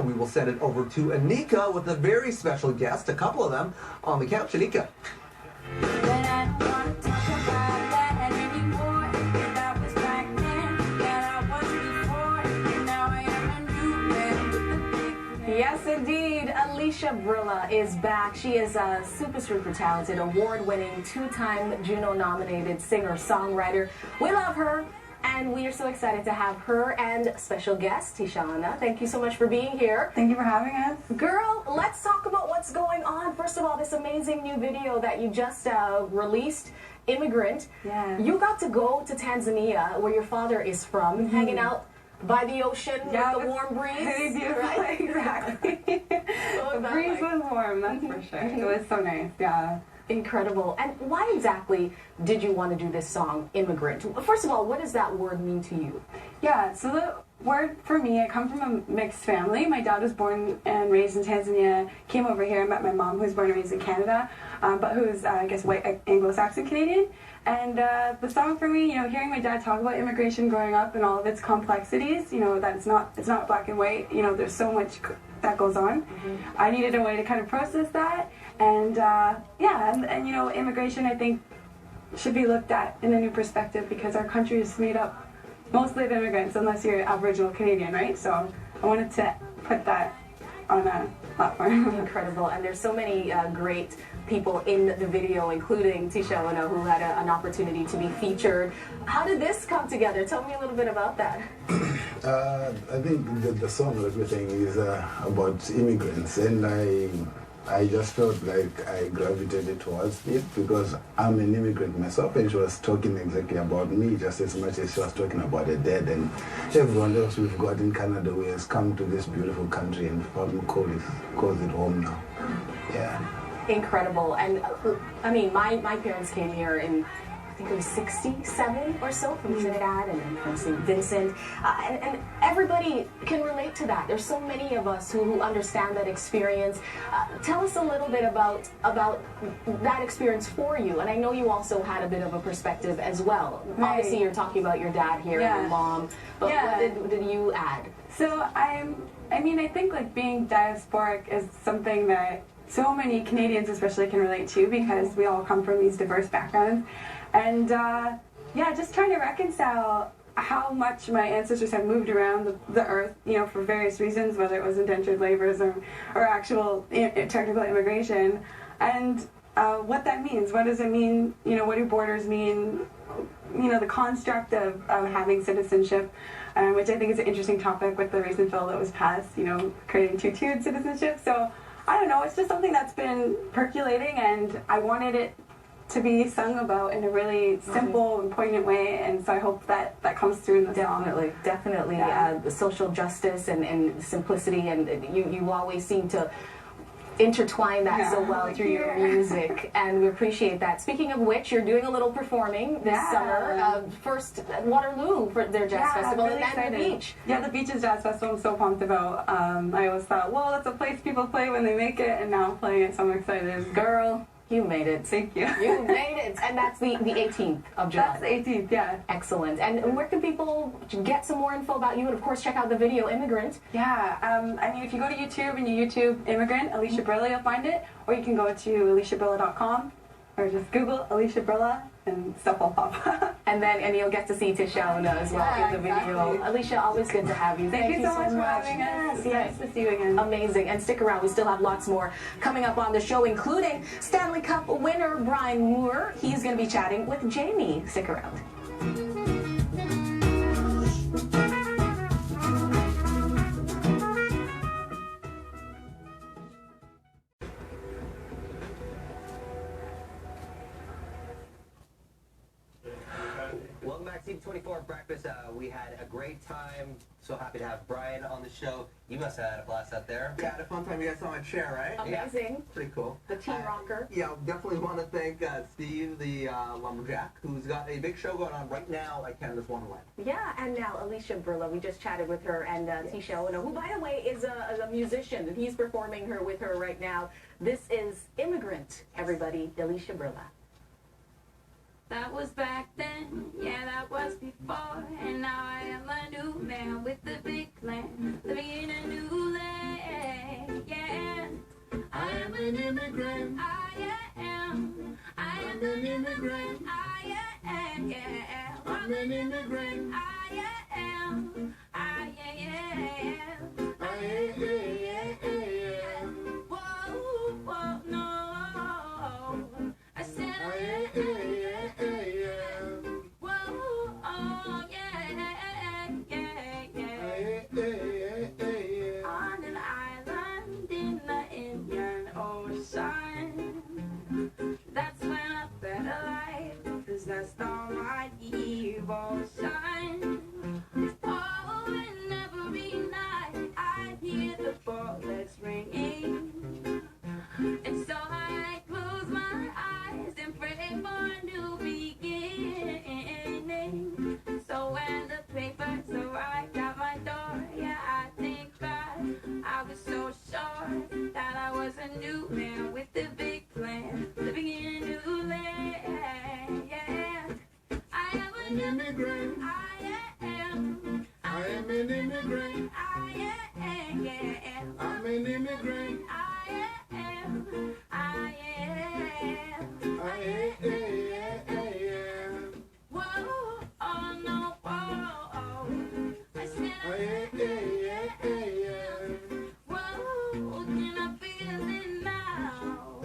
We will send it over to Anika with a very special guest, a couple of them on the couch. Anika. Yes, indeed. Alysha Brilla is back. She is a super talented, award-winning, two-time Juno-nominated singer-songwriter. We love her, and we are so excited to have her and special guest, Tishana. Thank you so much for being here. Thank you for having us. Girl, let's talk about what's going on. First of all, this amazing new video that you just released, Immigrant. Yeah. You got to go to Tanzania, where your father is from, hanging out by the ocean with the warm breeze. Right? Exactly. The breeze was warm, that's for sure. It was so nice, yeah. Incredible. And why exactly did you want to do this song, Immigrant? First of all, what does that word mean to you? Yeah, so the word for me, I come from a mixed family. My dad was born and raised in Tanzania, came over here and met my mom, who's born and raised in Canada, but who's, I guess, white Anglo-Saxon Canadian. And the song for me, you know, hearing my dad talk about immigration growing up and all of its complexities, you know, that it's not black and white, you know, there's so much that goes on. I needed a way to kind of process that. And yeah, and you know, immigration, I think, should be looked at in a new perspective because our country is made up mostly of immigrants, unless you're Aboriginal Canadian, right? So I wanted to put that on a platform. Incredible. And there's so many great people in the video, including Tishana, who had an opportunity to be featured. How did this come together? Tell me a little bit about that. I think the song and everything is about immigrants, and I just felt like I gravitated towards it because I'm an immigrant myself, and she was talking exactly about me just as much as she was talking about her dad and everyone else we've got in Canada who has come to this beautiful country and calls it home now. Yeah. Incredible. And I mean, my parents came here in, I think it was 67 or so, from Trinidad and then from St. Vincent. And everybody can relate to that. There's so many of us who understand that experience. Tell us a little bit about that experience for you. And I know you also had a bit of a perspective as well. Right. Obviously, you're talking about your dad here and your mom, but what did you add? So I mean, I think like being diasporic is something that so many Canadians especially can relate to because we all come from these diverse backgrounds. And yeah, just trying to reconcile how much my ancestors have moved around the earth, you know, for various reasons, whether it was indentured labors or actual technical immigration, and what that means. What does it mean? You know, what do borders mean? You know, the construct of having citizenship, which I think is an interesting topic with the recent bill that was passed, you know, creating two-tiered citizenship. So I don't know, it's just something that's been percolating, and I wanted it to be sung about in a really simple and poignant way, and so I hope that comes through in the song. Definitely. Yeah. The social justice and simplicity, and you always seem to intertwine that so well through your music, and we appreciate that. Speaking of which, you're doing a little performing this summer. First at Waterloo for their jazz festival, really and then the beach. Yeah, the Beach's Jazz Festival I'm so pumped about. I always thought, well, that's a place people play when they make it, and now I'm playing it, so I'm excited. Girl, you made it. Thank you. You made it. And that's the 18th of July. That's the 18th, yeah. Excellent. And where can people get some more info about you? And of course, check out the video, Immigrant. Yeah, I mean, if you go to YouTube and you YouTube Immigrant, Alysha Brilla, you'll find it. Or you can go to alyshabrilla.com or just Google Alysha Brilla and stuff will pop. and you'll get to see Tishana as well in the video. Alysha, always good to have you. Thank you so much for having us. Yes. Nice to see you again. Amazing. And stick around. We still have lots more coming up on the show, including Stanley Cup winner Brian Moore. He's going to be chatting with Jamie. Stick around. Welcome back to CP24 Breakfast. We had a great time. So happy to have Brian on the show. You must have had a blast out there. Yeah, had a fun time. You guys saw my chair, right? Amazing. Yeah, pretty cool. The teen rocker. Yeah, definitely want to thank Steve, the lumberjack, who's got a big show going on right now at Canada's Wonderland. Yeah, and now Alysha Brilla. We just chatted with her, and Tishana, who, by the way, is a musician, and he's performing with her right now. This is Immigrant, everybody. Alysha Brilla. That was back then, yeah, that was before. And now I am a new man with a big plan, living in a new land, yeah. I am an immigrant, I am an immigrant, I am, yeah. I'm an immigrant, I am, I am, I am. Whoa, whoa, no, I said I am. Whoa, oh, yeah, yeah, yeah. On an island in the Indian Ocean, that's when I better life possessed all my devotion. Oh, and every night I hear the bullets ringing, and so I close my eyes and pray for a new beginning. So when the papers arrived at my door, yeah, I thank God. I was so sure that I was a new man with a big plan, living in a new land, yeah. I am an immigrant, I am an immigrant, I am, yeah. I'm an immigrant, I am, I am, I am. Whoa, oh no, whoa, I said I am. Whoa, can I feel it now?